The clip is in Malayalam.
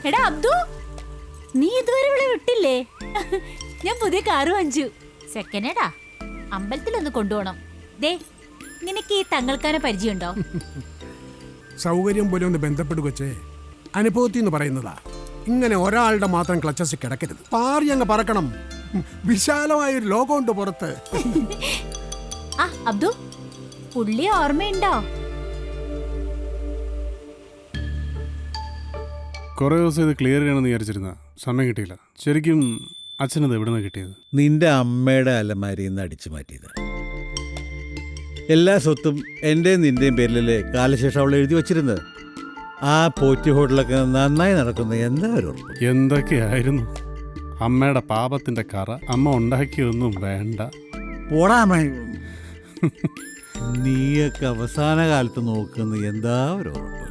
എടാ അബ്ദു, നീ ഇതുവരെ ഇവിടെ വിട്ടില്ലേ? ഞാൻ പുതിയ കാറ് വാങ്ങിച്ചു. സെക്കൻഡാ, അമ്പലത്തിലൊന്ന് കൊണ്ടുപോകണം. ദേ, നിനക്ക് ഈ തങ്ങൾക്കാരെ പരിചയമുണ്ടോ? സൗകര്യം പോലെ ഒന്ന് ബന്ധപ്പെടുകൊച്ചേ. അനുഭവത്തിൽ നിന്ന് പറയുന്നതാ. ഇങ്ങനെ ഒരാളുടെ മാത്രം ക്ലച്ചസ് കിടക്കരുത്. പാറി അങ്ങ് പറക്കണം. വിശാലമായൊരു ലോകമുണ്ട് പുറത്ത്. ആ അബ്ദു, പുള്ളി ഓർമ്മയുണ്ടോ? കുറേ ദിവസം ഇത് ക്ലിയർ ചെയ്യണമെന്ന് വിചാരിച്ചിരുന്ന സമയം കിട്ടിയില്ല. ശരിക്കും അച്ഛനത് എവിടെ നിന്ന് കിട്ടിയത്? നിന്റെ അമ്മയുടെ അലമാരിയിൽ നിന്ന് അടിച്ചു മാറ്റിയത്. എല്ലാ സ്വത്തും എൻ്റെയും നിൻ്റെയും പേരിലല്ലേ കാലശേഷം അവൾ എഴുതി വച്ചിരുന്നത്. ആ പോറ്റി ഹോട്ടലൊക്കെ നന്നായി നടക്കുന്ന എന്താ ഒരു ഉറപ്പ്? എന്തൊക്കെയായിരുന്നു അമ്മയുടെ പാപത്തിൻ്റെ കറ. അമ്മ ഉണ്ടാക്കിയൊന്നും വേണ്ട. പോടാമ. നീയൊക്കെ അവസാന കാലത്ത് നോക്കുന്ന എന്താ ഒരു ഉറപ്പ്?